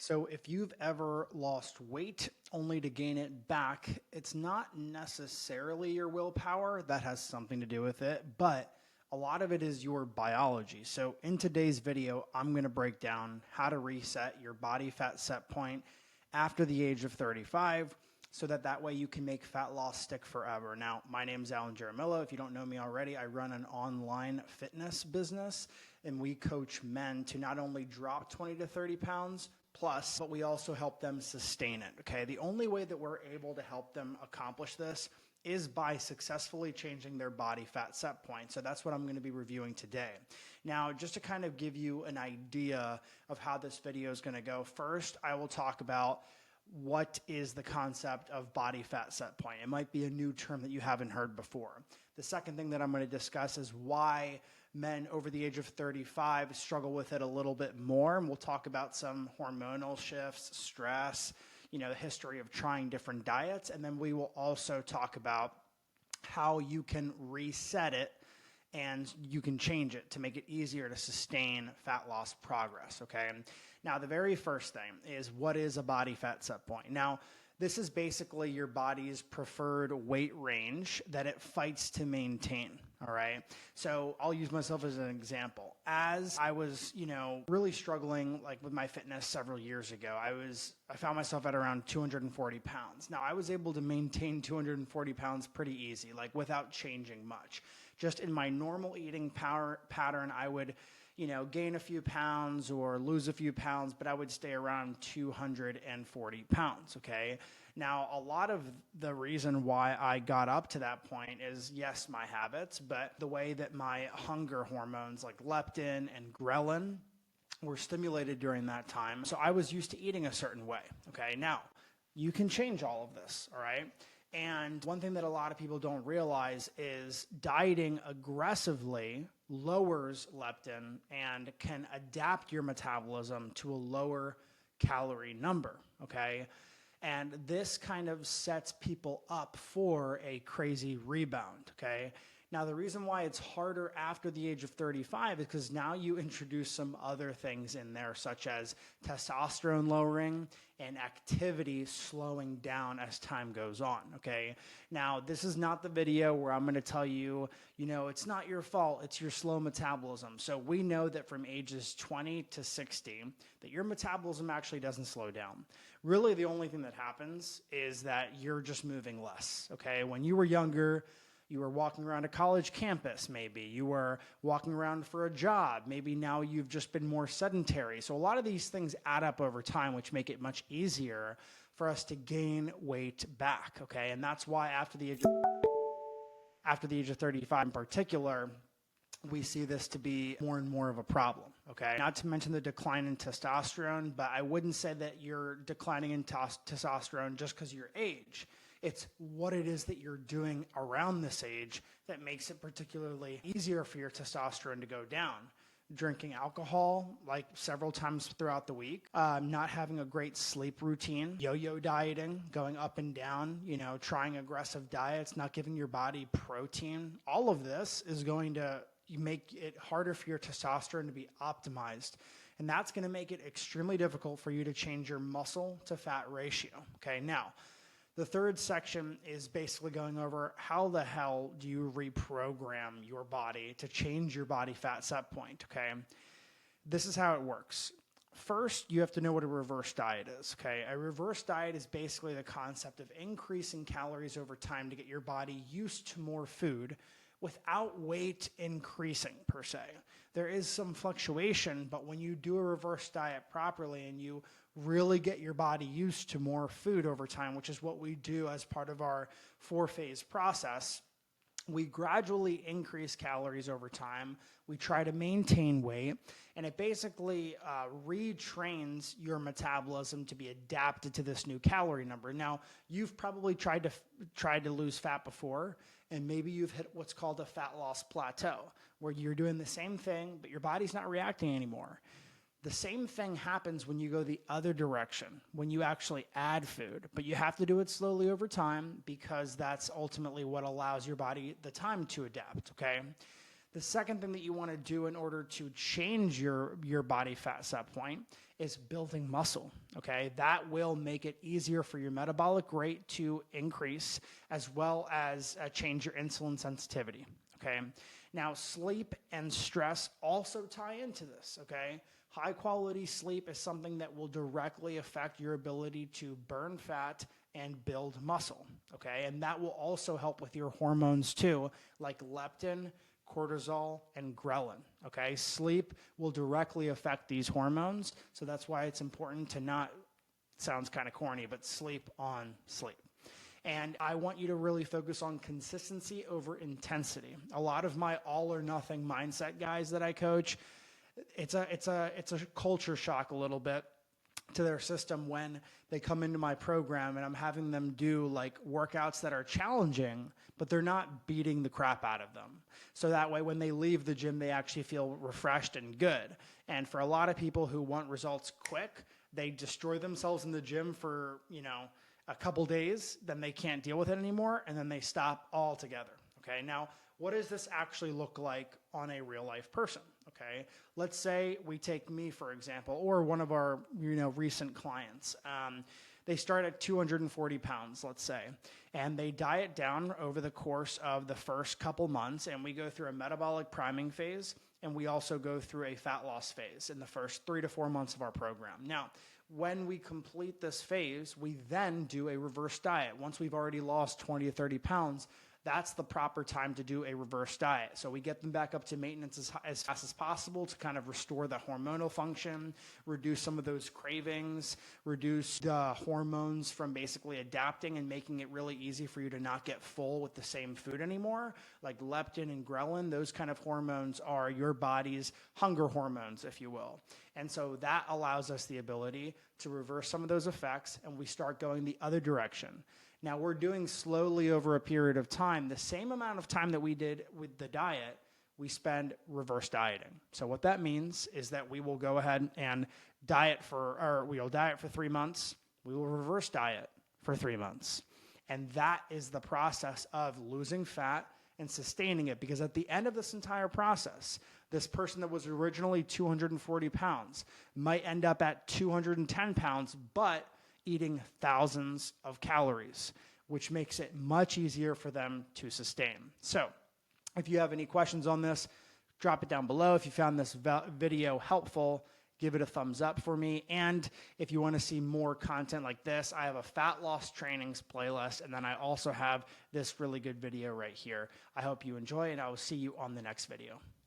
So if you've ever lost weight only to gain it back, it's not necessarily your willpower. That has something to do with it, but a lot of it is your biology. So in today's video, I'm going to break down how to reset your body fat set point after the age of 35 so that way you can make fat loss stick forever. Now, my name is Alan Jaramillo. If you don't know me already, I run an online fitness business, and we coach men to not only drop 20 to 30 pounds plus, but we also help them sustain it, okay? The only way that we're able to help them accomplish this is by successfully changing their body fat set point. So that's what I'm going to be reviewing today. Now, just to kind of give you an idea of how this video is going to go, first, I will talk about what is the concept of body fat set point. It might be a new term that you haven't heard before. The second thing that I'm going to discuss is why men over the age of 35 struggle with it a little bit more. And we'll talk about some hormonal shifts, stress, the history of trying different diets. And then we will also talk about how you can reset it and you can change it to make it easier to sustain fat loss progress, okay? Now, the very first thing is, what is a body fat set point? Now, this is basically your body's preferred weight range that it fights to maintain, all right? So I'll use myself as an example. As I was, really struggling with my fitness several years ago, I found myself at around 240 pounds. Now, I was able to maintain 240 pounds pretty easy, without changing much. Just in my normal eating pattern, I would gain a few pounds or lose a few pounds, but I would stay around 240 pounds, okay? Now, a lot of the reason why I got up to that point is, yes, my habits, but the way that my hunger hormones like leptin and ghrelin were stimulated during that time. So I was used to eating a certain way, okay? Now, you can change all of this, all right? And one thing that a lot of people don't realize is dieting aggressively lowers leptin and can adapt your metabolism to a lower calorie number, okay? And this kind of sets people up for a crazy rebound, okay? Now, the reason why it's harder after the age of 35 is because now you introduce some other things in there, such as testosterone lowering and activity slowing down as time goes on, okay? Now, this is not the video where I'm going to tell you, it's not your fault, it's your slow metabolism. So we know that from ages 20 to 60, that your metabolism actually doesn't slow down. Really, the only thing that happens is that you're just moving less, okay? When you were younger, you were walking around a college campus, maybe. You were walking around for a job. Maybe now you've just been more sedentary. So a lot of these things add up over time, which make it much easier for us to gain weight back, okay? And that's why after the age of 35 in particular, we see this to be more and more of a problem, okay? Not to mention the decline in testosterone, but I wouldn't say that you're declining in testosterone just because of your age. It's what it is that you're doing around this age that makes it particularly easier for your testosterone to go down. Drinking alcohol several times throughout the week, not having a great sleep routine, yo-yo dieting, going up and down, trying aggressive diets, not giving your body protein. All of this is going to make it harder for your testosterone to be optimized. And that's going to make it extremely difficult for you to change your muscle to fat ratio. Okay, now, the third section is basically going over how the hell do you reprogram your body to change your body fat set point, okay? This is how it works. First, you have to know what a reverse diet is, okay? A reverse diet is basically the concept of increasing calories over time to get your body used to more food without weight increasing per se. There is some fluctuation, but when you do a reverse diet properly and you really get your body used to more food over time, which is what we do as part of our 4-phase process, we gradually increase calories over time. We try to maintain weight, and it basically retrains your metabolism to be adapted to this new calorie number. Now, you've probably tried to lose fat before, and maybe you've hit what's called a fat loss plateau, where you're doing the same thing, but your body's not reacting anymore. The same thing happens when you go the other direction, when you actually add food, but you have to do it slowly over time because that's ultimately what allows your body the time to adapt, okay? The second thing that you want to do in order to change your body fat set point is building muscle, okay? That will make it easier for your metabolic rate to increase, as well as change your insulin sensitivity, okay? Now, sleep and stress also tie into this, okay? High quality sleep is something that will directly affect your ability to burn fat and build muscle, okay? And that will also help with your hormones too, like leptin, cortisol, and ghrelin, okay? Sleep will directly affect these hormones, so that's why it's important to not, sounds kind of corny, but sleep on sleep. And I want you to really focus on consistency over intensity. A lot of my all or nothing mindset guys that I coach, it's a culture shock a little bit to their system when they come into my program and I'm having them do like workouts that are challenging, but they're not beating the crap out of them. So that way when they leave the gym, they actually feel refreshed and good. And for a lot of people who want results quick, they destroy themselves in the gym for, a couple days, then they can't deal with it anymore, and then they stop altogether. Okay, now what does this actually look like on a real life person? Okay, let's say we take me, for example, or one of our recent clients. They start at 240 pounds, let's say, and they diet down over the course of the first couple months, and we go through a metabolic priming phase, and we also go through a fat loss phase in the first 3 to 4 months of our program. Now, when we complete this phase, we then do a reverse diet. Once we've already lost 20 to 30 pounds, that's the proper time to do a reverse diet. So we get them back up to maintenance as fast as possible to kind of restore the hormonal function, reduce some of those cravings, reduce the hormones from basically adapting and making it really easy for you to not get full with the same food anymore. Like leptin and ghrelin, those kind of hormones are your body's hunger hormones, if you will. And so that allows us the ability to reverse some of those effects, and we start going the other direction. Now, we're doing slowly over a period of time, the same amount of time that we did with the diet, we spend reverse dieting. So what that means is that we will go ahead and we'll diet for 3 months, we will reverse diet for 3 months. And that is the process of losing fat and sustaining it, because at the end of this entire process, this person that was originally 240 pounds might end up at 210 pounds, but eating thousands of calories, which makes it much easier for them to sustain. So if you have any questions on this, drop it down below. If you found this video helpful, give it a thumbs up for me. And if you want to see more content like this, I have a fat loss trainings playlist, and then I also have this really good video right here. I hope you enjoy, and I will see you on the next video.